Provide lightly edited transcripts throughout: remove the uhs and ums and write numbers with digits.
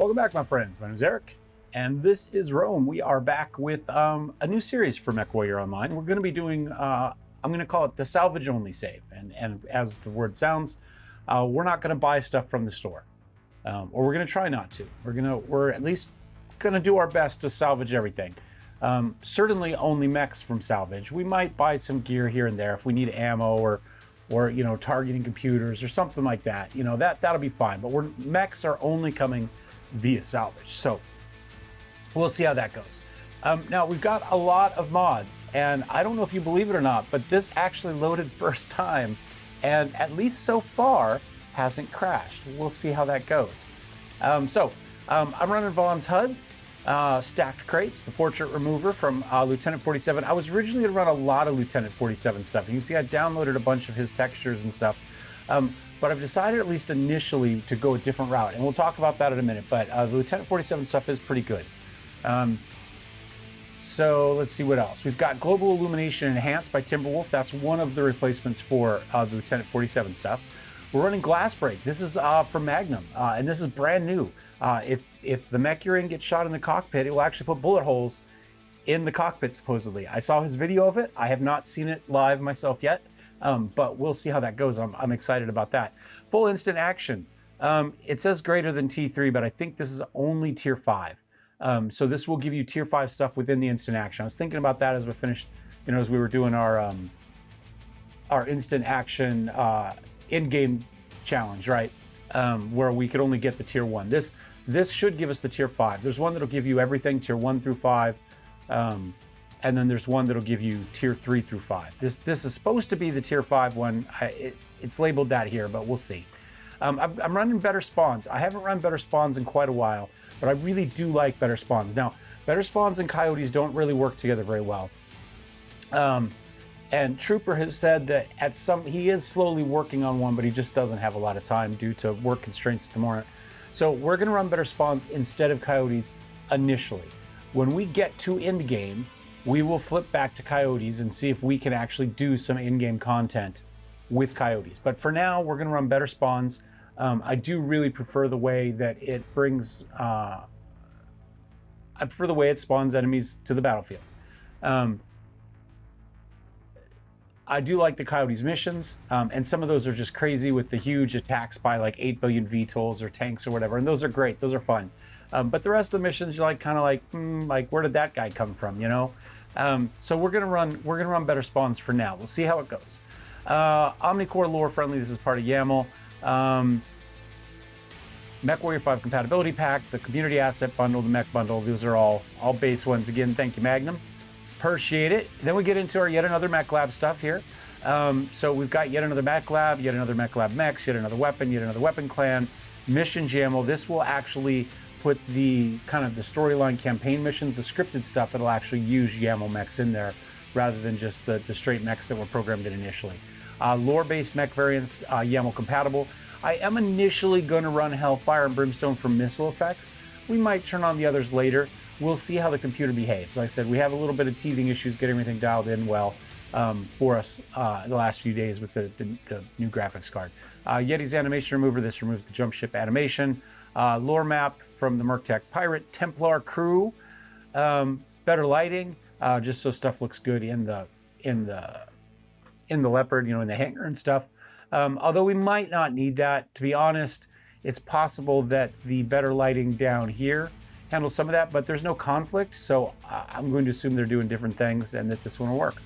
Welcome back, my friends. My name is Eric, and this is Rome. We are back with a new series for MechWarrior Online. We're going to be doing, I'm going to call it the salvage only save. And as the word sounds, we're not going to buy stuff from the store, or we're going to try not to. We're at least going to do our best to salvage everything. Certainly only mechs from salvage. We might buy some gear here and there if we need ammo or you know, targeting computers or something like that. You know, that'll be fine. But mechs are only coming via salvage, so we'll see how that goes. Now we've got a lot of mods, and I don't know if you believe it or not, but this actually loaded first time, and at least so far hasn't crashed. We'll see how that goes. I'm running Vaughn's HUD, stacked crates, the portrait remover from Lieutenant 47. I was originally going to run a lot of Lieutenant 47 stuff. You can see I downloaded a bunch of his textures and stuff. But I've decided, at least initially, to go a different route, and we'll talk about that in a minute. But the Lieutenant 47 stuff is pretty good. So let's see what else. We've got Global Illumination Enhanced by Timberwolf. That's one of the replacements for the Lieutenant 47 stuff. We're running Glass Break. This is from Magnum, and this is brand new. If the mech you're in gets shot in the cockpit, it will actually put bullet holes in the cockpit, supposedly. I saw his video of it. I have not seen it live myself yet. But we'll see how that goes. I'm excited about that. Full instant action. It says greater than T3, but I think this is only tier 5. So this will give you tier 5 stuff within the instant action. I was thinking about that as we finished, you know, as we were doing our instant action in-game challenge, right? Where we could only get the tier 1. This should give us the tier 5. There's one that'll give you everything, tier 1 through 5. And then there's one that'll give you tier 3 through 5. This is supposed to be the tier 5 one. It's labeled that here, but we'll see. I'm running better spawns. I haven't run better spawns in quite a while, but I really do like better spawns. Now, better spawns and coyotes don't really work together very well. And Trooper has said that he is slowly working on one, but he just doesn't have a lot of time due to work constraints at the moment. So we're going to run better spawns instead of coyotes initially. When we get to end game, we will flip back to coyotes and see if we can actually do some in-game content with coyotes. But for now, we're going to run better spawns. I do really prefer the way that it brings... I prefer the way it spawns enemies to the battlefield. I do like the coyotes missions, and some of those are just crazy with the huge attacks by like 8 billion VTOLs or tanks or whatever, and those are great. Those are fun. But the rest of the missions, you're like kind of like where did that guy come from, you know? So we're gonna run better spawns for now. We'll see how it goes. Omnicore lore friendly. This is part of YAML. MechWarrior 5 compatibility pack, the community asset bundle, the Mech Bundle. Those are all base ones. Again, thank you, Magnum. Appreciate it. Then we get into our Yet Another Mechlab stuff here. So we've got Yet Another Mechlab, Yet Another Mechlab Mechs, Yet Another Weapon, Yet Another Weapon Clan, Missions YAML. This will actually put the kind of the storyline campaign missions, the scripted stuff, it'll actually use YAML mechs in there rather than just the straight mechs that were programmed in initially. Lore-based mech variants, YAML compatible. I am initially going to run Hellfire and Brimstone for missile effects. We might turn on the others later. We'll see how the computer behaves. Like I said, we have a little bit of teething issues getting everything dialed in well for us the last few days with the new graphics card. Yeti's animation remover. This removes the jump ship animation. Lore map from the MercTech Pirate Templar crew. Better lighting, just so stuff looks good in the Leopard, you know, in the hangar and stuff. Although we might not need that, to be honest. It's possible that the better lighting down here handles some of that, but there's no conflict, so I'm going to assume they're doing different things and that this one will work.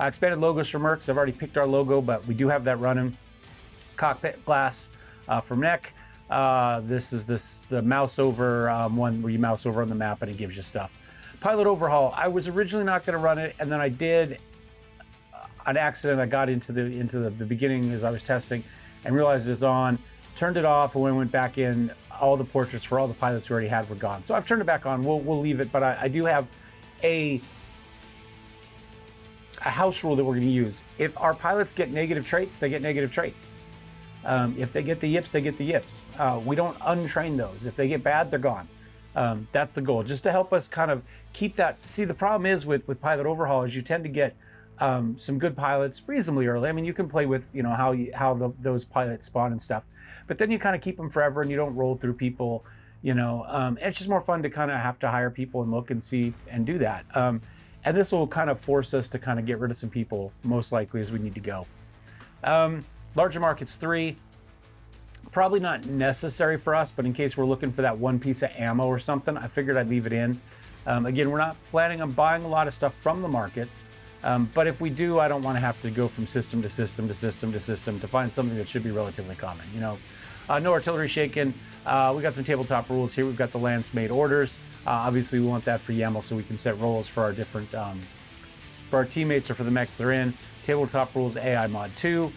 Expanded logos for Mercs. I've already picked our logo, but we do have that running. Cockpit Glass from Mech. This is the mouse over one where you mouse over on the map and it gives you stuff. PilotOverhaul. I was originally not going to run it, and then I did. An accident. I got into the beginning as I was testing, and realized it was on. Turned it off, and when I went back in, all the portraits for all the pilots we already had were gone. So I've turned it back on. We'll leave it, but I do have a house rule that we're going to use. If our pilots get negative traits, they get negative traits. If they get the yips, they get the yips. We don't untrain those. If they get bad, they're gone. That's the goal, just to help us kind of keep that. See, the problem is with PilotOverhaul is you tend to get some good pilots reasonably early. I mean, you can play with, you know, those pilots spawn and stuff, but then you kind of keep them forever and you don't roll through people. you know, it's just more fun to kind of have to hire people and look and see and do that. And this will kind of force us to kind of get rid of some people, most likely, as we need to go. Larger markets 3, probably not necessary for us, but in case we're looking for that one piece of ammo or something, I figured I'd leave it in. Again, we're not planning on buying a lot of stuff from the markets, but if we do, I don't want to have to go from system to system to system to system to find something that should be relatively common. You know, NoArtilleryCameraShaking. We got some tabletop rules here. We've got the LanceMateOrderz. Obviously, we want that for YAML so we can set roles for our different, for our teammates or for the mechs they're in. TTRulez AIMod2.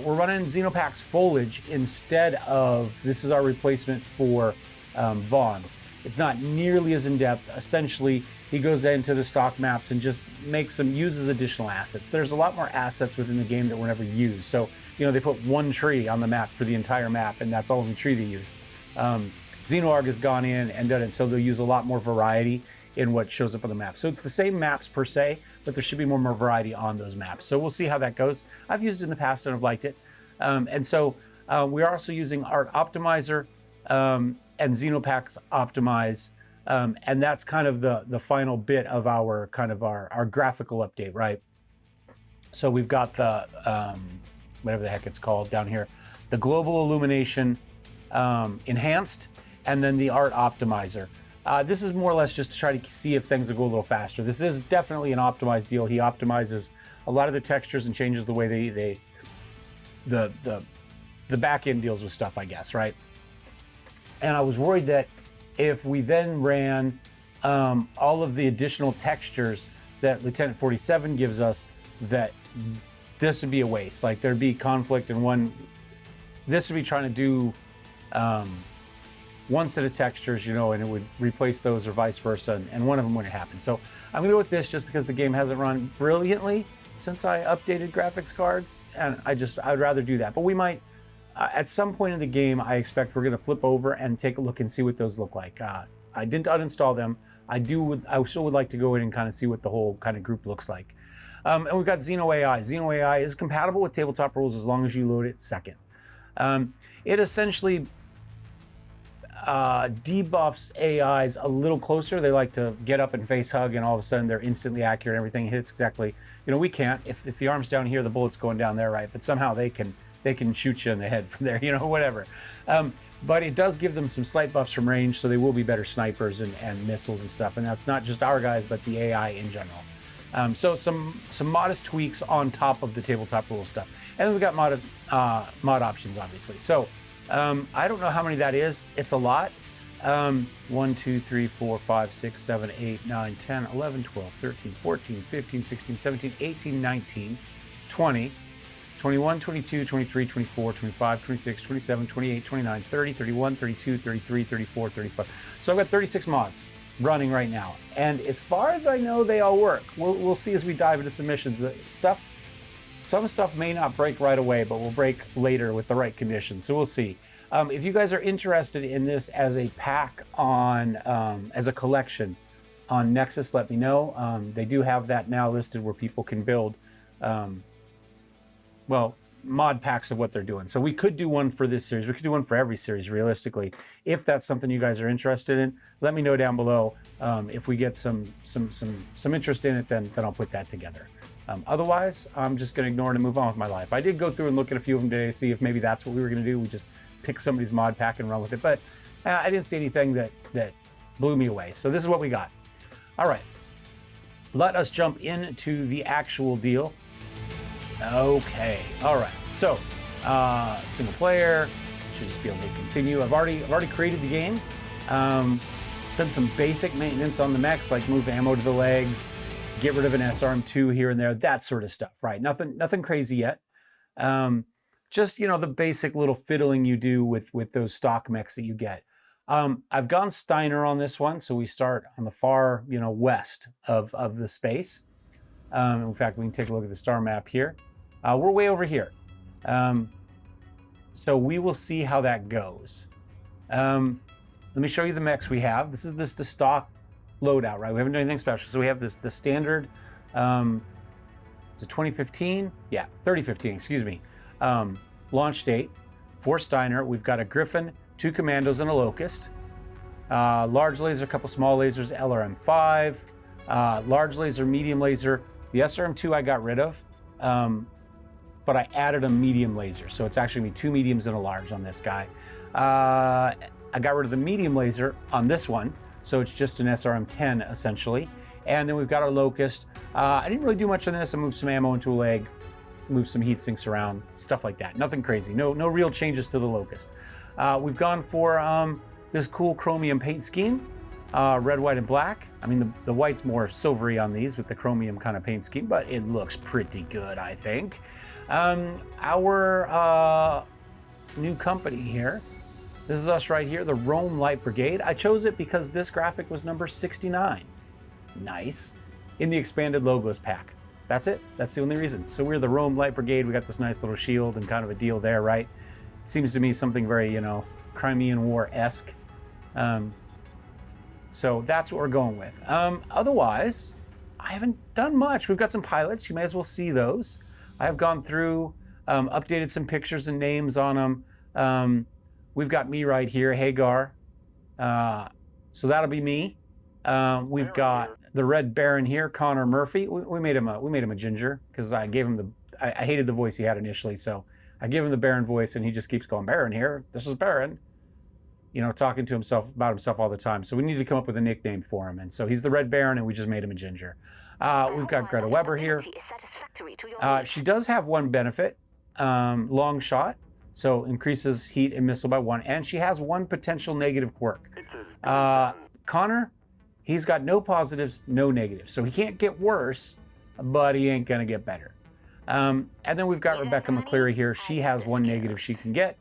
We're running XenoPax Foliage instead of, this is our replacement for Vaughn's. It's not nearly as in-depth. Essentially, he goes into the stock maps and just makes them, uses additional assets. There's a lot more assets within the game that were never used. So, you know, they put one tree on the map for the entire map, and that's all the tree they used. XenoArgh has gone in and done it, so they'll use a lot more variety in what shows up on the map. So it's the same maps per se, but there should be more variety on those maps. So we'll see how that goes. I've used it in the past and I've liked it. And so we're also using Art Optimizer and XenoPax Optimize. And that's kind of the final bit of our kind of our graphical update, right? So we've got the, whatever the heck it's called down here, the global illumination enhanced, and then the Art Optimizer. This is more or less just to try to see if things will go a little faster. This is definitely an optimized deal. He optimizes a lot of the textures and changes the way the back end deals with stuff, I guess, right? And I was worried that if we then ran all of the additional textures that Lieutenant 47 gives us, that this would be a waste. Like there'd be conflict in one. This would be trying to do one set of textures, you know, and it would replace those or vice versa, and one of them wouldn't happen. So I'm gonna go with this just because the game hasn't run brilliantly since I updated graphics cards, and I'd rather do that. But we might, at some point in the game, I expect we're gonna flip over and take a look and see what those look like. I didn't uninstall them. I still would like to go in and kind of see what the whole kind of group looks like. And we've got XenoAI. XenoAI is compatible with tabletop rules as long as you load it second. It essentially debuffs AIs a little closer. They like to get up and face hug, and all of a sudden they're instantly accurate. Everything hits exactly. You know, we can't. If the arm's down here, the bullet's going down there, right? But somehow they can shoot you in the head from there. You know, whatever. But it does give them some slight buffs from range, so they will be better snipers and missiles and stuff. And that's not just our guys, but the AI in general. So some modest tweaks on top of the tabletop rule stuff. And then we've got mod options, obviously. So I don't know how many that is. It's a lot. 1, 2, 3, 4, 5, 6, 7, 8, 9, 10, 11, 12, 13, 14, 15, 16, 17, 18, 19, 20, 21, 22, 23, 24, 25, 26, 27, 28, 29, 30, 31, 32, 33, 34, 35. So I've got 36 mods running right now. And as far as I know, they all work. We'll see as we dive into submissions. Some stuff may not break right away, but will break later with the right conditions. So we'll see. If you guys are interested in this as a pack on, as a collection on Nexus, let me know. They do have that now listed where people can build, well, mod packs of what they're doing. So we could do one for this series. We could do one for every series, realistically. If that's something you guys are interested in, let me know down below. If we get some interest in it, then I'll put that together. Otherwise, I'm just going to ignore it and move on with my life. I did go through and look at a few of them today to see if maybe that's what we were going to do. We just pick somebody's mod pack and run with it. But I didn't see anything that blew me away. So this is what we got. All right. Let us jump into the actual deal. Okay. All right. So single player. Should just be able to continue. I've already created the game. Done some basic maintenance on the mechs, like move ammo to the legs, get rid of an SRM2 here and there, that sort of stuff, right? Nothing crazy yet. Just, you know, the basic little fiddling you do with those stock mechs that you get. I've gone Steiner on this one, so we start on the far, you know, west of the space. In fact, we can take a look at the star map here. We're way over here. So we will see how that goes. Let me show you the mechs we have. This is the stock loadout, right? We haven't done anything special. So we have the standard, it's a 2015, yeah, 3015, excuse me. Launch date for Steiner. We've got a Griffin, 2 Commandos, and a Locust. large laser, a couple small lasers, LRM5, large laser, medium laser. The SRM2 I got rid of, but I added a medium laser. So it's actually gonna be 2 mediums and a large on this guy. I got rid of the medium laser on this one. So it's just an SRM10 essentially. And then we've got our Locust. I didn't really do much on this. I moved some ammo into a leg, moved some heat sinks around, stuff like that. Nothing crazy, no real changes to the Locust. We've gone for this cool chromium paint scheme, red, white, and black. I mean, the white's more silvery on these with the chromium kind of paint scheme, but it looks pretty good, I think. Our new company here, this is us right here, the Rome Light Brigade. I chose it because this graphic was number 69. Nice. In the expanded logos pack. That's it. That's the only reason. So we're the Rome Light Brigade. We got this nice little shield and kind of a deal there, right? It seems to me something very, you know, Crimean War-esque. So that's what we're going with. Otherwise, I haven't done much. We've got some pilots. You may as well see those. I have gone through, updated some pictures and names on them. We've got me right here, Hagar. So that'll be me. We've got the Red Baron here, Connor Murphy. We made him a ginger because I gave him I hated the voice he had initially, so I gave him the Baron voice, and he just keeps going, Baron here. This is Baron. You know, talking to himself about himself all the time. So we need to come up with a nickname for him, and so he's the Red Baron, and we just made him a ginger. We've got Greta Weber here. She does have one benefit, long shot. So increases heat and missile by 1, and she has 1 potential negative quirk. Connor, he's got no positives, no negatives. So he can't get worse, but he ain't gonna get better. And then we've got Rebecca McCleary here. She has 1 negative she can get.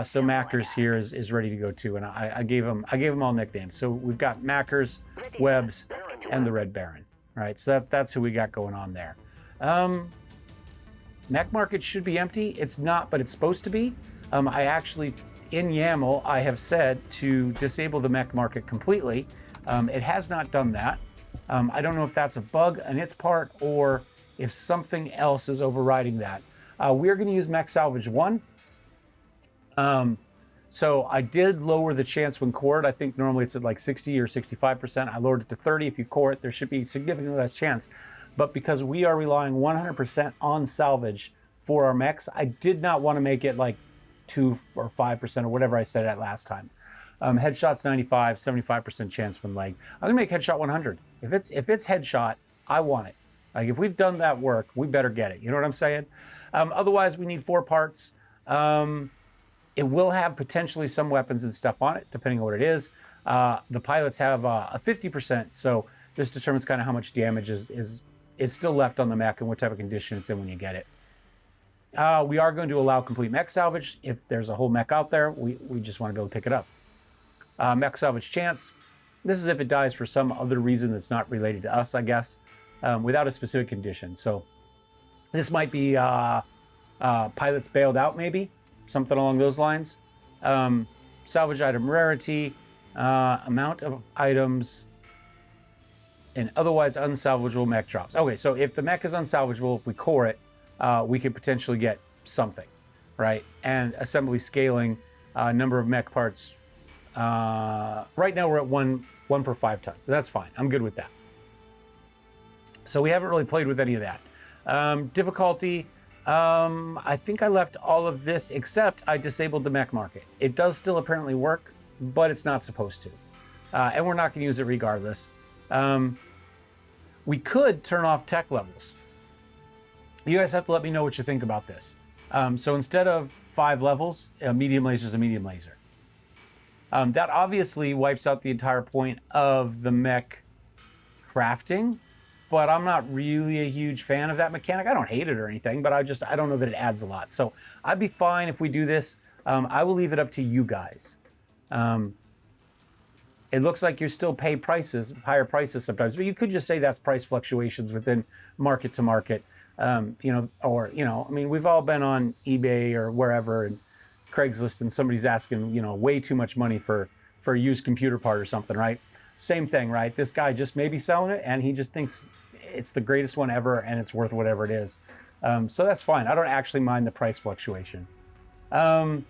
So Mackers here is ready to go too, and I gave him all nicknames. So we've got Mackers, Webbs, and the Red Baron. Right, so that's who we got going on there. Mech Market should be empty. It's not, but it's supposed to be. I actually, in YAML, I have said to disable the Mech Market completely. It has not done that. I don't know if that's a bug on its part or if something else is overriding that. We're going to use Mech Salvage 1. So I did lower the chance when cored. I think normally it's at like 60 or 65%. I lowered it to 30. If you core it, there should be significantly less chance. But because we are relying 100% on salvage for our mechs, I did not want to make it like 2 or 5% or whatever I said at last time. Headshot's 95, 75% chance when leg. I'm gonna make headshot 100. If it's headshot, I want it. Like if we've done that work, we better get it. You know what I'm saying? Otherwise, we need 4 parts. It will have potentially some weapons and stuff on it, depending on what it is. The pilots have a 50%, so this determines kind of how much damage is still left on the mech and what type of condition it's in when you get it. We are going to allow complete mech salvage. If there's a whole mech out there, we just want to be able to pick it up. Mech salvage chance. This is if it dies for some other reason that's not related to us, I guess, without a specific condition. So this might be pilots bailed out, maybe, something along those lines. Salvage item rarity, amount of items, and otherwise unsalvageable mech drops. Okay, so if the mech is unsalvageable, if we core it, we could potentially get something, right? And assembly scaling, number of mech parts. Right now we're at one per 5 tons, so that's fine. I'm good with that. So we haven't really played with any of that. Difficulty, I think I left all of this except I disabled the Mech Market. It does still apparently work, but it's not supposed to. And we're not going to use it regardless. We could turn off tech levels. You guys have to let me know what you think about this. So instead of 5 levels, a medium laser is a medium laser. That obviously wipes out the entire point of the mech crafting, but I'm not really a huge fan of that mechanic. I don't hate it or anything, but I don't know that it adds a lot. So I'd be fine if we do this. I will leave it up to you guys. It looks like you still pay prices, higher prices sometimes, but you could just say that's price fluctuations within market to market. I mean, we've all been on eBay or wherever and Craigslist and somebody's asking, way too much money for a used computer part or something, right? Same thing, right? This guy just may be selling it and he just thinks it's the greatest one ever and it's worth whatever it is. So that's fine. I don't actually mind the price fluctuation. Filter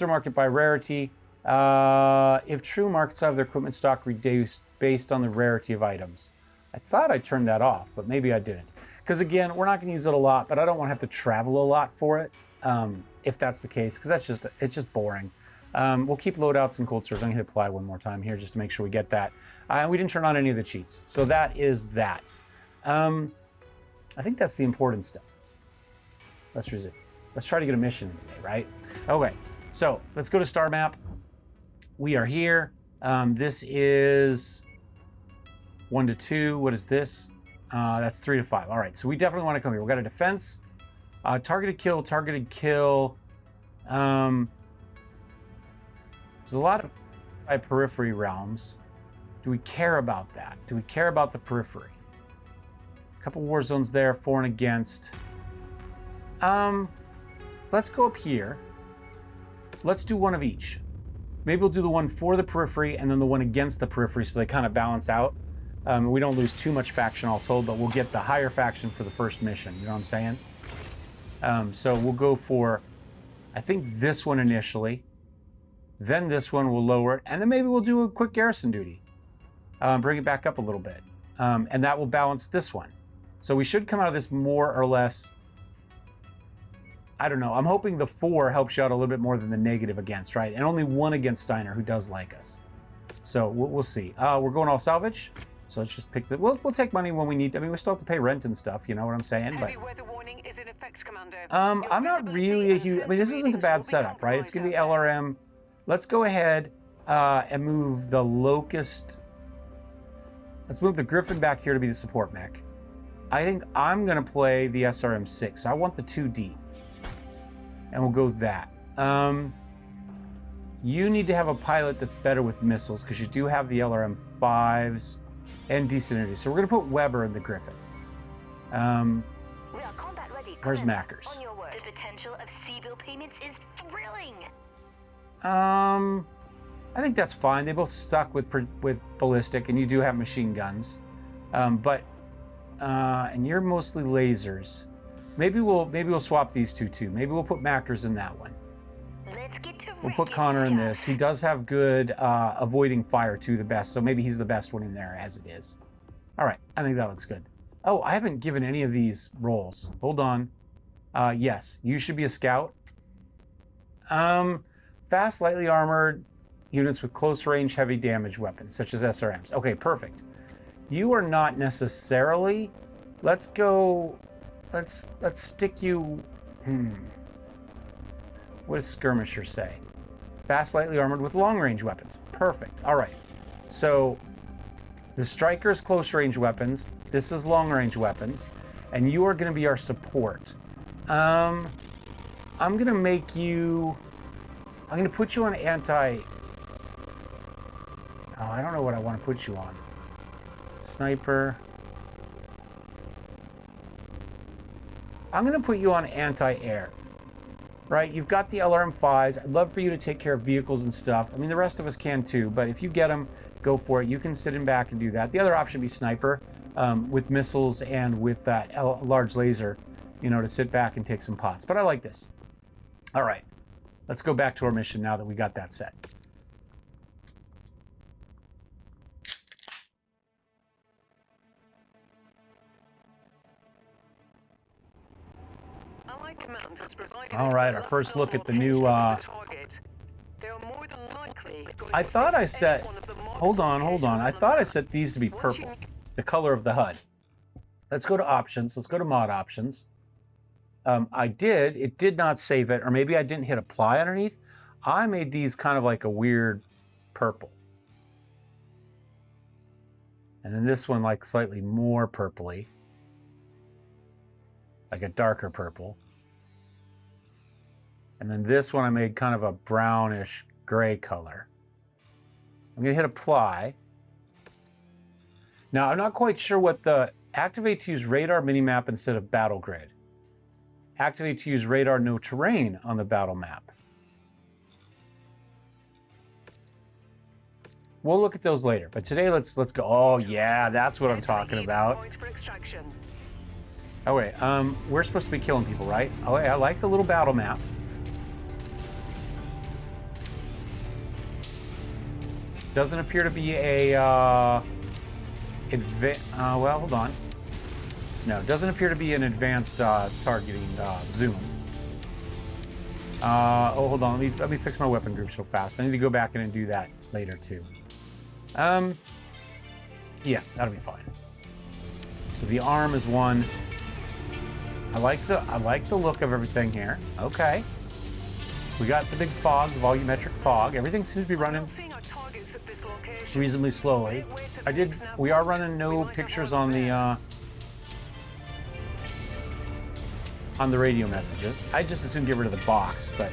market by rarity. If true, markets have their equipment stock reduced based on the rarity of items. I thought I turned that off, but maybe I didn't. Because again, we're not going to use it a lot, but I don't want to have to travel a lot for it. If that's the case, because it's just boring. We'll keep loadouts and cold stores. I'm going to hit apply one more time here just to make sure we get that. We didn't turn on any of the cheats, so that is that. I think that's the important stuff. Let's resume. Let's try to get a mission today, right? Okay, so let's go to star map. We are here. This is 1 to 2. What is this? That's 3 to 5. All right, so we definitely want to come here. We've got a defense, targeted kill, targeted kill. There's a lot of periphery realms. Do we care about that? Do we care about the periphery? A couple war zones there, for and against. Let's go up here. Let's do one of each. Maybe we'll do the one for the periphery and then the one against the periphery so they kind of balance out. We don't lose too much faction all told, but we'll get the higher faction for the first mission. You know what I'm saying? So we'll go for, I think, this one initially. Then this one will lower it. And then maybe we'll do a quick garrison duty. Bring it back up a little bit. And that will balance this one. So we should come out of this more or less. I don't know. I'm hoping the 4 helps you out a little bit more than the negative against, right? And only 1 against Steiner, who does like us. So we'll see. We're going all salvage. So let's just pick the... We'll take money when we need... I mean, we still have to pay rent and stuff, you know what I'm saying? But I'm not really a huge... I mean, this isn't a bad setup, right? It's going to be LRM. Let's go ahead and move the Locust... Let's move the Griffin back here to be the support mech. I think I'm going to play the SRM-6. I want the 2D. And we'll go that. You need to have a pilot that's better with missiles because you do have the LRM-5s and decent energy. So we're going to put Weber in the Griffin. We are combat ready. Where's Mackers? On your word. The potential of C-bill payments is thrilling. I think that's fine. They both suck with ballistic, and you do have machine guns. And you're mostly lasers. Maybe we'll swap these two too. Maybe we'll put Mackers in that one. Let's get to We'll put Connor in this. He does have good avoiding fire too, the best. So maybe he's the best one in there as it is. All right, I think that looks good. Oh, I haven't given any of these roles. Hold on. Yes, you should be a scout. Fast, lightly armored units with close range, heavy damage weapons, such as SRMs. Okay, perfect. You are not necessarily. Let's go. Let's stick you. What does Skirmisher say? Fast, lightly armored with long range weapons. Perfect. All right. So the Striker's close range weapons. This is long range weapons, and you are going to be our support. I'm going to make you. I'm going to put you on anti. Oh, I don't know what I want to put you on. Sniper. I'm going to put you on anti-air. Right? You've got the LRM-5s. I'd love for you to take care of vehicles and stuff. I mean, the rest of us can too, but if you get them, go for it. You can sit in back and do that. The other option would be sniper with missiles and with that large laser, you know, to sit back and take some pots. But I like this. All right. Let's go back to our mission now that we got that set. All right, our first look at the new, I thought I set, hold on. I thought I set these to be purple, the color of the HUD. Let's go to options. Let's go to mod options. It did not save it, or maybe I didn't hit apply underneath. I made these kind of like a weird purple. And then this one like slightly more purpley, like a darker purple. And then this one I made kind of a brownish gray color. I'm going to hit apply. Now, I'm not quite sure what the... Activate to use radar minimap instead of battle grid. Activate to use radar no terrain on the battle map. We'll look at those later. But today, let's go. Oh, yeah, that's what I'm talking about. Oh, wait. We're supposed to be killing people, right? Oh, wait, I like the little battle map. Doesn't appear to be a well, hold on. No, doesn't appear to be an advanced targeting zoom. Oh, hold on. Let me fix my weapon group so fast. I need to go back in and do that later too. Yeah, that'll be fine. So the arm is one. I like the look of everything here. Okay. We got the big fog, the volumetric fog. Everything seems to be running reasonably slowly. We are running no pictures on the radio messages. I just assume get rid of the box, but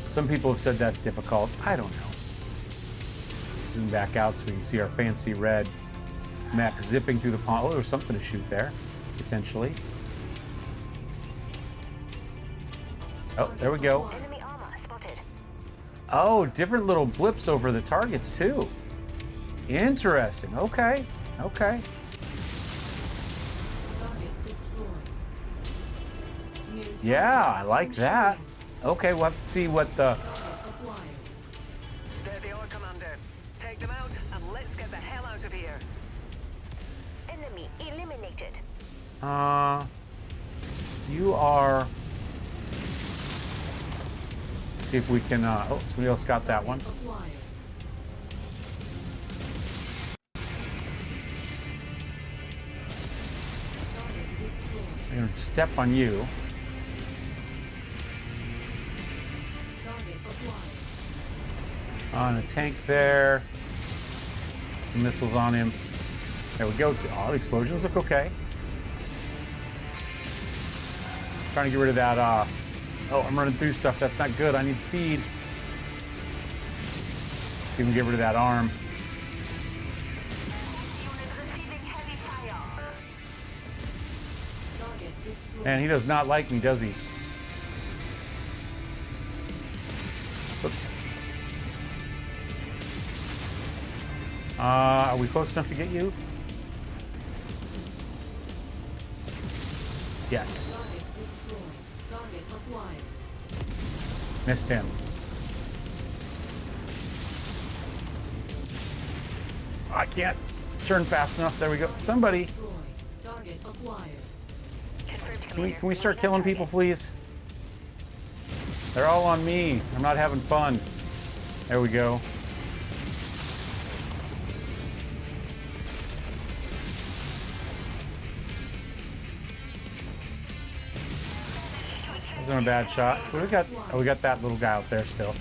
some people have said that's difficult. I don't know. Zoom back out so we can see our fancy red mech zipping through the pond. Oh, there's something to shoot there, potentially. Oh, there we go. Enemy armor spotted. Oh, different little blips over the targets too. Interesting. Okay. Okay. Yeah, I like that. Okay, we'll have to see what the... There they are, Commander. Take them out and let's get the hell out of here. Enemy eliminated. You are... Let's see if we can... Oh, somebody else got that one. I'm gonna step on you. On a tank there. Some missiles on him. There we go. Oh, the explosions look okay. Trying to get rid of that. Oh, I'm running through stuff. That's not good. I need speed. See if we can get rid of that arm. Man, he does not like me, does he? Whoops. Are we close enough to get you? Yes. Missed him. I can't turn fast enough. There we go. Somebody. Can we start killing people, please? They're all on me. I'm not having fun. There we go. Wasn't a bad shot. We got that little guy out there still.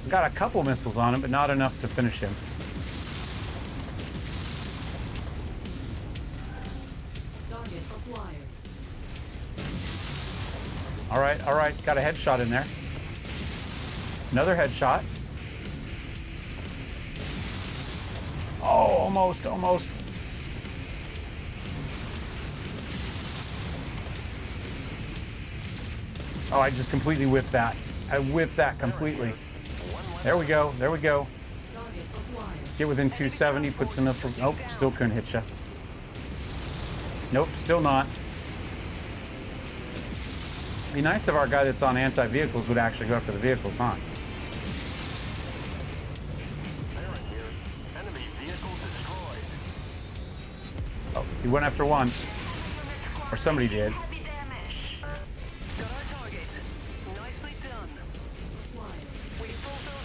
Got a couple missiles on him, but not enough to finish him. All right. Got a headshot in there. Another headshot. Oh, almost. Oh, I just completely whiffed that. I whiffed that completely. There we go. Get within 270, put some missiles. Nope, still couldn't hit you. Nope, still not. It'd be nice if our guy that's on anti-vehicles would actually go after the vehicles, huh? Oh, he went after one. Or somebody did.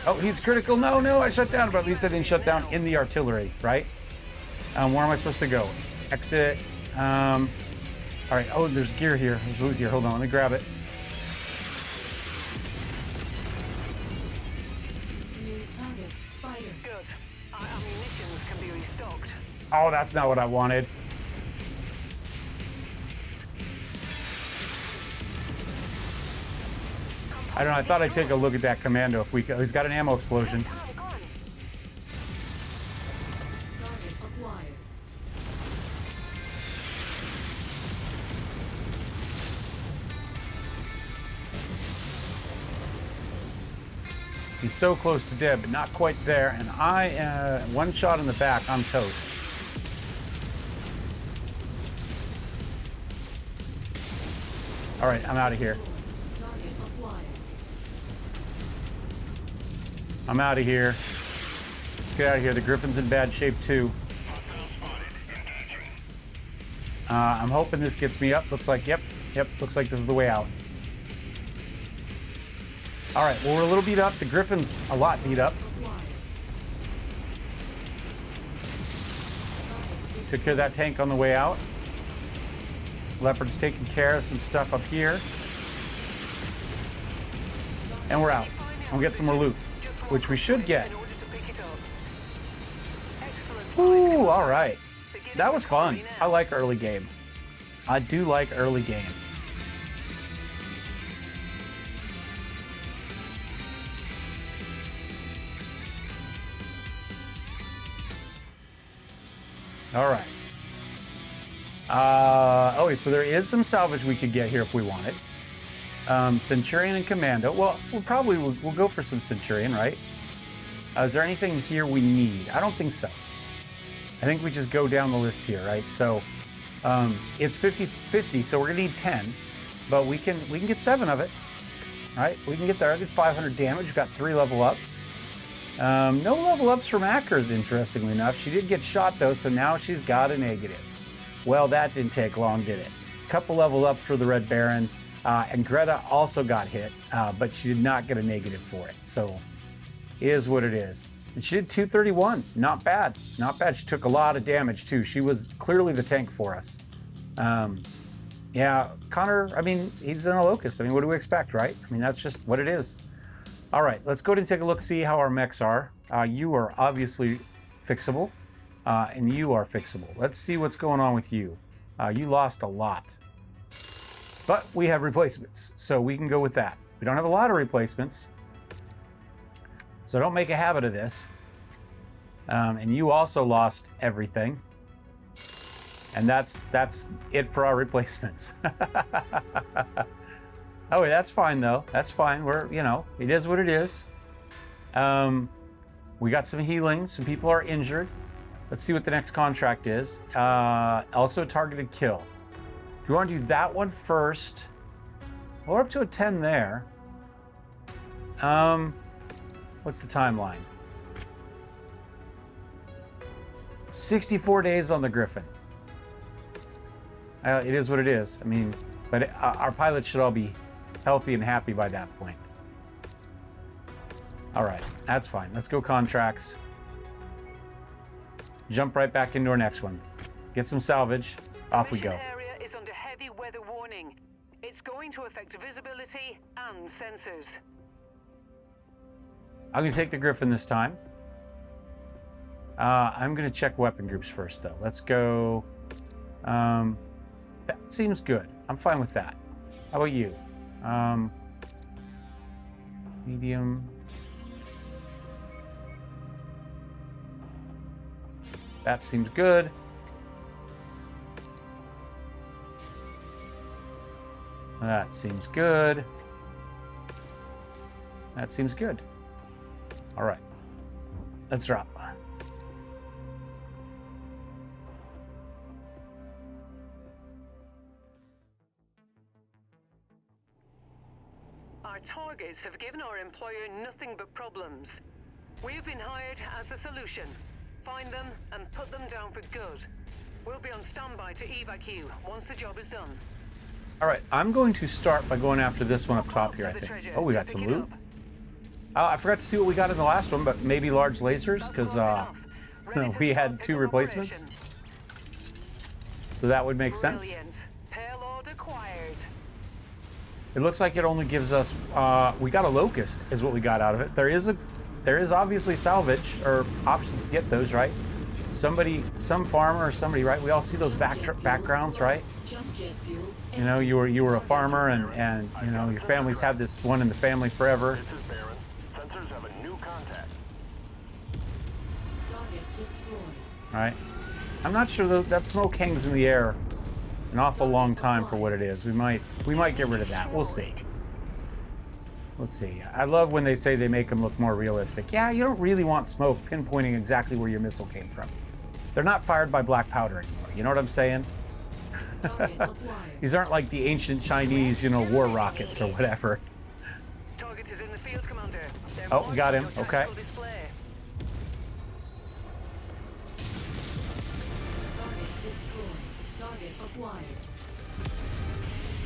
Oh, he's critical. No, I shut down, but at least I didn't shut down in the artillery, right? Where am I supposed to go? Exit. All right. Oh, there's gear here. There's loot here. Hold on, let me grab it. Good. Our ammunitions can be restocked. Oh, that's not what I wanted. I don't know. I thought I'd take a look at that commando if we could. He's got an ammo explosion. He's so close to dead, but not quite there. And one shot in the back, I'm toast. All right, I'm out of here. I'm out of here. Let's get out of here. The Griffin's in bad shape too. I'm hoping this gets me up. Looks like, yep. Looks like this is the way out. All right, well, we're a little beat up. The Griffin's a lot beat up. Took care of that tank on the way out. Leopard's taking care of some stuff up here. And we're out. We'll get some more loot, which we should get. Ooh, all right. That was fun. I like early game. I do like early game. All right. Oh, so there is some salvage we could get here if we wanted. Centurion and Commando. Well, we'll go for some Centurion, right? Is there anything here we need? I don't think so. I think we just go down the list here, right? So it's 50-50, so we're gonna need 10, but we can get 7 of it, right? We can get there. I did 500 damage. We've got 3 level ups. No level ups from Ackers, interestingly enough. She did get shot though, so now she's got a negative. Well, that didn't take long, did it? Couple level ups for the Red Baron, and Greta also got hit, but she did not get a negative for it. So, is what it is. And she did 231. Not bad. Not bad. She took a lot of damage too. She was clearly the tank for us. Yeah, Connor, I mean, he's in a locust. I mean, what do we expect, right? I mean, that's just what it is. All right, let's go ahead and take a look, see how our mechs are. You are obviously fixable, and you are fixable. Let's see what's going on with you. You lost a lot, but we have replacements, so we can go with that. We don't have a lot of replacements, so don't make a habit of this. And you also lost everything, and that's it for our replacements. Oh, that's fine though. That's fine. We're, you know, it is what it is. We got some healing. Some people are injured. Let's see what the next contract is. Also targeted kill. Do you want to do that one first? We're up to a 10 there. What's the timeline? 64 days on the Griffin. It is what it is. I mean, but our pilots should all be healthy and happy by that point. All right, that's fine. Let's go contracts. Jump right back into our next one. Get some salvage. Off we go. The area is under heavy weather warning. It's going to affect visibility and sensors. I'm going to take the Griffin this time. I'm going to check weapon groups first, though. Let's go. That seems good. I'm fine with that. How about you? Medium. That seems good. That seems good. That seems good. All right. Let's drop. Our targets have given our employer nothing but problems. We've been hired as a solution. Find them and put them down for good. We'll be on standby to evac you once the job is done. All right, I'm going to start by going after this one up top here, I think. Oh, we got some loot. I forgot to see what we got in the last one, but maybe large lasers, because we had 2 replacements. So that would make sense. Payload acquired. It looks like it only gives us, we got a locust is what we got out of it. There is obviously salvage or options to get those, right? Somebody, some farmer or somebody, right? We all see those backgrounds, right? You know, you were a farmer and you know, your family's had this one in the family forever. Sensors have a new contact. Right? I'm not sure that smoke hangs in the air an awful long time for what it is. We might get rid of that. We'll see. We'll see. I love when they say they make them look more realistic. Yeah, you don't really want smoke pinpointing exactly where your missile came from. They're not fired by black powder anymore. You know what I'm saying? These aren't like the ancient Chinese, you know, war rockets or whatever. Target is in the field, Commander. They're Oh, marked got on him. your Okay. tactical display. Target destroyed. Target acquired.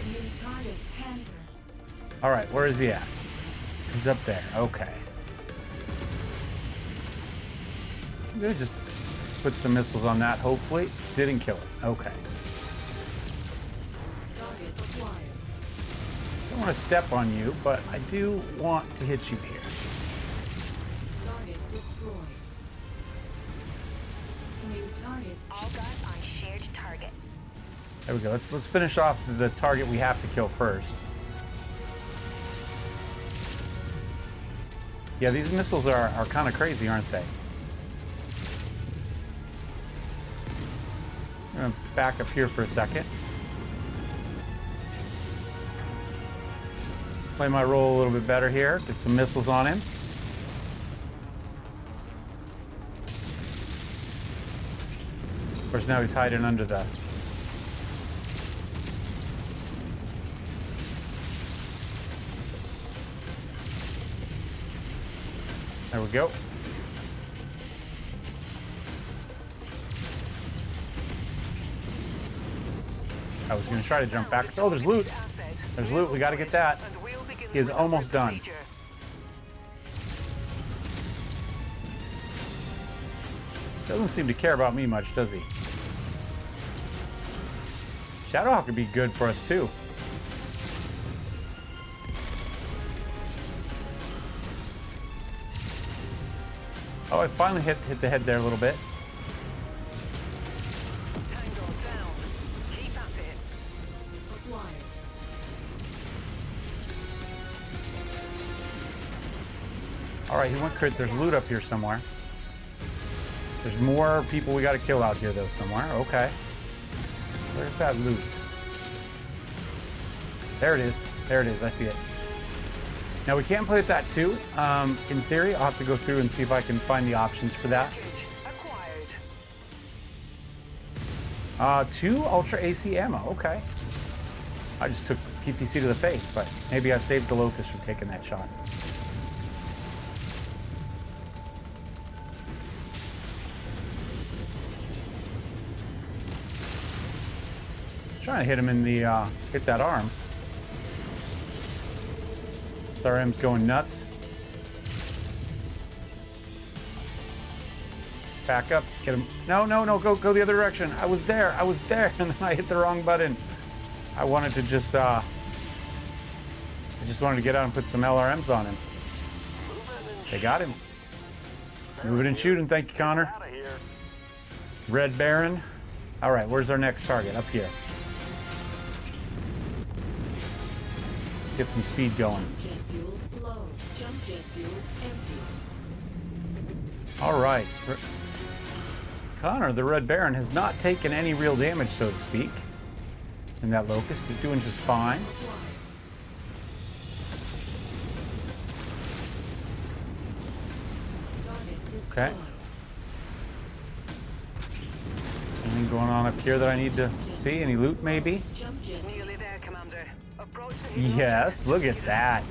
New target Panther. All right, where is he at? He's up there. Okay. I'm gonna just put some missiles on that. Hopefully, didn't kill it. Okay. Target acquired. Don't want to step on you, but I do want to hit you here. Target destroyed. New target. All guns on shared target. There we go. Let's finish off the target we have to kill first. Yeah, these missiles are kind of crazy, aren't they? I'm gonna back up here for a second. Play my role a little bit better here. Get some missiles on him. Of course, now he's hiding under the... There we go. I was going to try to jump back. Oh, there's loot. There's loot. We got to get that. He is almost done. Doesn't seem to care about me much, does he? Shadowhawk could be good for us, too. Oh, I finally hit the head there a little bit. Tango down. Keep at it. Acquired. All right, he went crit. There's loot up here somewhere. There's more people we got to kill out here, though, somewhere. Okay. Where's that loot? There it is. There it is. I see it. Now, we can't play with that, too. In theory, I'll have to go through and see if I can find the options for that. Package acquired. 2 Ultra AC ammo. Okay. I just took PPC to the face, but maybe I saved the Locust from taking that shot. Trying to hit him in the, hit that arm. SRM's going nuts. Back up, get him. No, go the other direction. I was there, and then I hit the wrong button. I wanted to just, I just wanted to get out and put some LRMs on him. They got him. Moving and shooting, thank you, Connor. Out of here. Red Baron. All right, where's our next target? Up here. Get some speed going. Jet fuel low. Jump jet fuel empty. All right. Connor, the Red Baron, has not taken any real damage, so to speak. And that Locust is doing just fine. Acquired. Target destroyed. Okay. Anything going on up here that I need to see? Any loot, maybe? Jump jet. Nearly there, Commander. Approach the hidden Yes, object. look at that.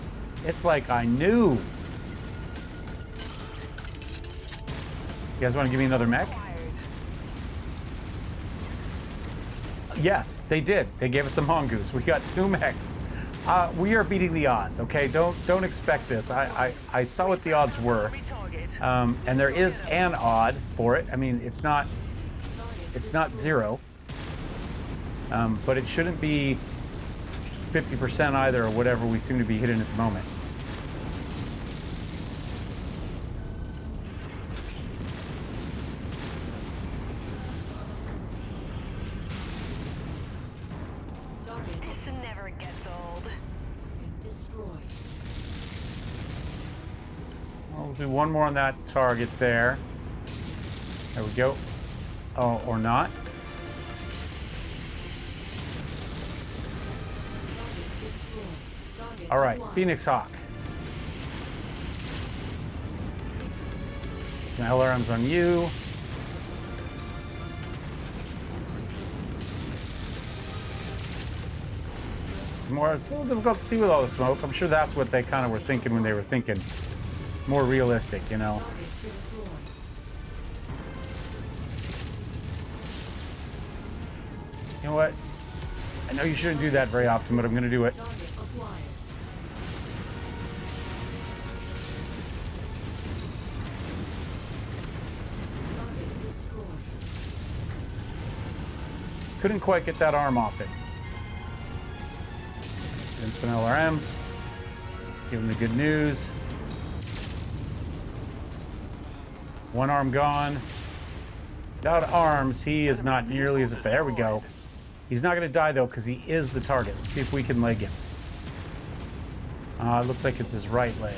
It's like I knew. You guys want to give me another mech? Acquired. Yes, they did. They gave us a mongoose. We got 2 mechs. We are beating the odds, okay? Don't expect this. I saw what the odds were. Retarget. And there is an odd for it. I mean, it's not 0. But it shouldn't be 50% either, or whatever we seem to be hitting at the moment. Target This never gets old. destroyed. We'll do one more on that target there. There we go. Oh, or not. Target destroyed. Target All right, acquired. Phoenix Hawk. Some LRMs on you. It's a little difficult to see with all the smoke. I'm sure that's what they kind of were thinking when they were thinking more realistic, you know. Target destroyed. You know what? I know you shouldn't do that very often, but I'm going to do it. Target acquired. Target destroyed. Couldn't quite get that arm off it. Give him some LRMs. Give him the good news. One arm gone. Without arms, he is not nearly as effective. There we go. He's not going to die, though, because he is the target. Let's see if we can leg him. It looks like it's his right leg.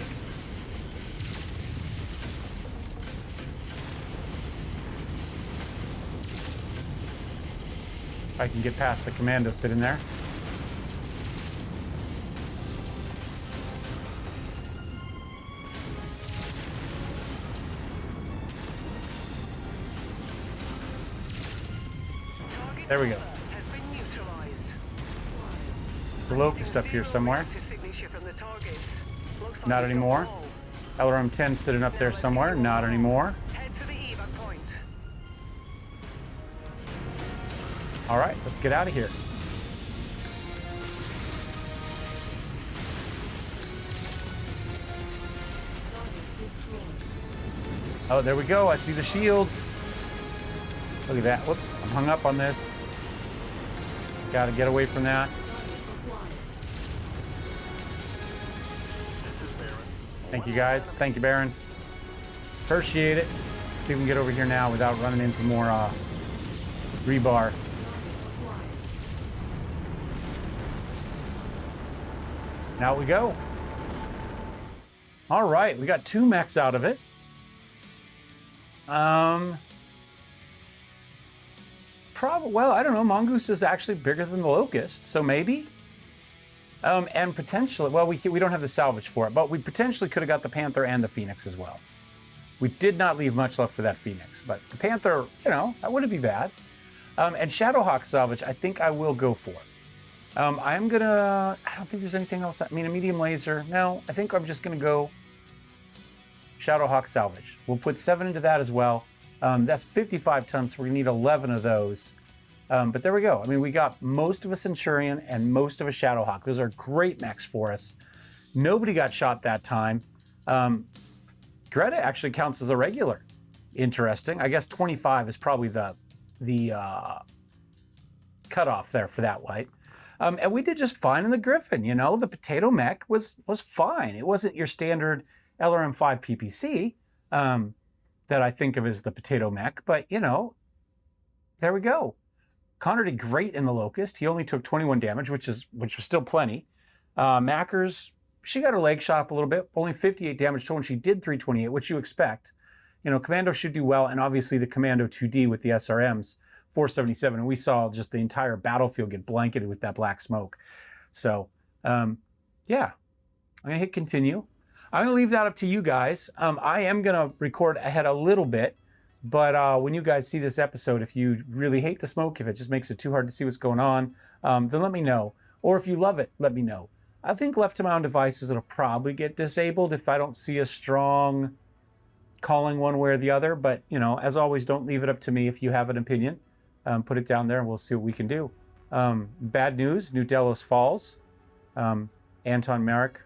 If I can get past the commando sitting there. There we go. Has been neutralized. The locust up here somewhere. To signature from the targets. Looks like Not we've got anymore. them all. LRM 10 sitting up there somewhere. Not anymore. Head to the evac point. All right, let's get out of here. Target destroyed. Oh, there we go. I see the shield. Look at that. Whoops, I'm hung up on this. Got to get away from that. Target acquired. This is Baron. Thank you, guys. Thank you, Baron. Appreciate it. Let's see if we can get over here now without running into more rebar. Now we go. All right, we got 2 mechs out of it. Well, I don't know. Mongoose is actually bigger than the Locust, so maybe. And potentially, well, we don't have the salvage for it, but we potentially could have got the Panther and the Phoenix as well. We did not leave much left for that Phoenix, but the Panther, you know, that wouldn't be bad. And Shadowhawk salvage, I think I will go for. I don't think there's anything else. I mean, a medium laser. No, I think I'm just gonna go Shadowhawk salvage. We'll put 7 into that as well. That's 55 tons, so we're gonna need 11 of those. But there we go. I mean, we got most of a Centurion and most of a Shadowhawk. Those are great mechs for us. Nobody got shot that time. Greta actually counts as a regular. Interesting. I guess 25 is probably the cutoff there for that light. And we did just fine in the Griffin, you know. The potato mech was fine. It wasn't your standard LRM5 PPC that I think of as the potato mech, but, you know, there we go. Connor did great in the Locust. He only took 21 damage, which was still plenty. Mackers, she got her leg shot up a little bit, only 58 damage total, and she did 328, which you expect. You know, Commando should do well, and obviously the Commando 2D with the SRMs, 477, and we saw just the entire battlefield get blanketed with that black smoke. So, yeah, I'm gonna hit continue. I'm gonna leave that up to you guys. I am gonna record ahead a little bit, but when you guys see this episode, if you really hate the smoke, if it just makes it too hard to see what's going on, then let me know. Or if you love it, let me know. I think left to my own devices, it'll probably get disabled if I don't see a strong calling one way or the other. But, you know, as always, don't leave it up to me. If you have an opinion, put it down there and we'll see what we can do. Bad news, New Delos Falls. Anton Merc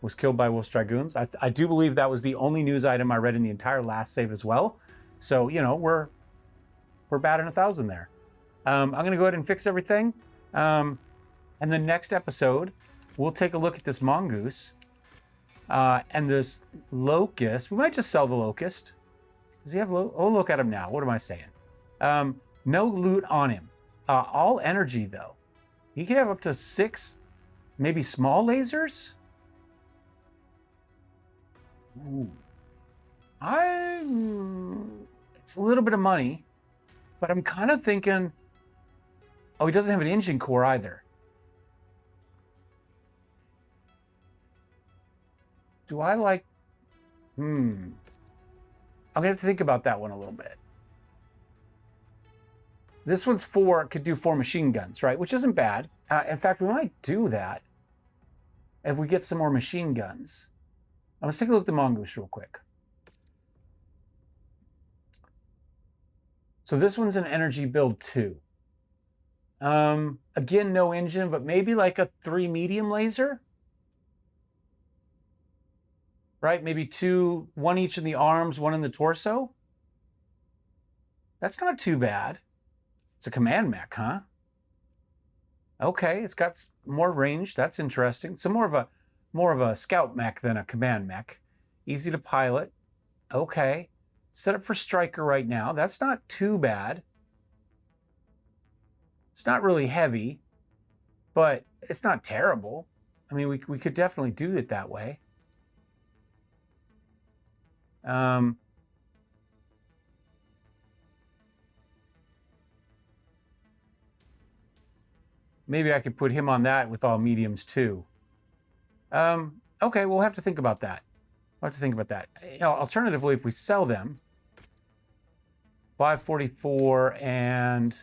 was killed by Wolf's Dragoons. I do believe that was the only news item I read in the entire last save as well. So, you know, we're batting 1,000 there. I'm going to go ahead and fix everything. And the next episode, we'll take a look at this Mongoose and this Locust. We might just sell the Locust. Does he have oh, look at him now. What am I saying? No loot on him. All energy, though. He could have up to 6, maybe small lasers. Ooh. It's a little bit of money, but I'm kind of thinking, oh, he doesn't have an engine core either. Do I like, I'm gonna have to think about that one a little bit. This one's could do 4 machine guns, right? Which isn't bad. In fact, we might do that if we get some more machine guns. Let's take a look at the Mongoose real quick. So this one's an energy build 2. Again, no engine, but maybe like a 3 medium laser. Right? Maybe 2, 1 each in the arms, 1 in the torso. That's not too bad. It's a command mech, huh? Okay, it's got more range. That's interesting. So more of a scout mech than a command mech. Easy to pilot. Okay. Set up for striker right now. That's not too bad. It's not really heavy, but it's not terrible. I mean, we could definitely do it that way. Maybe I could put him on that with all mediums too. Okay, we'll have to think about that. We'll have to think about that. You know, alternatively, if we sell them, 544 and...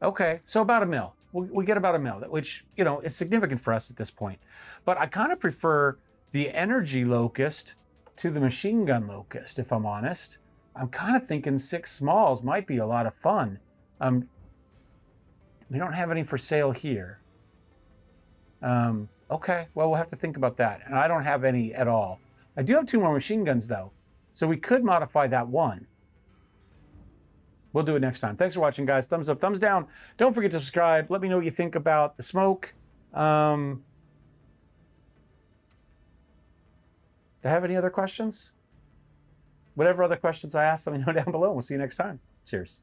Okay, so about $1 mil. We get about $1 mil, which, you know, is significant for us at this point. But I kind of prefer the energy locust to the machine gun locust, if I'm honest. I'm kind of thinking 6 smalls might be a lot of fun. We don't have any for sale here. Okay, well, we'll have to think about that. And I don't have any at all. I do have 2 more machine guns, though. So we could modify that one. We'll do it next time. Thanks for watching, guys. Thumbs up, thumbs down. Don't forget to subscribe. Let me know what you think about the smoke. Do I have any other questions? Whatever other questions I ask, let me know down below. We'll see you next time. Cheers.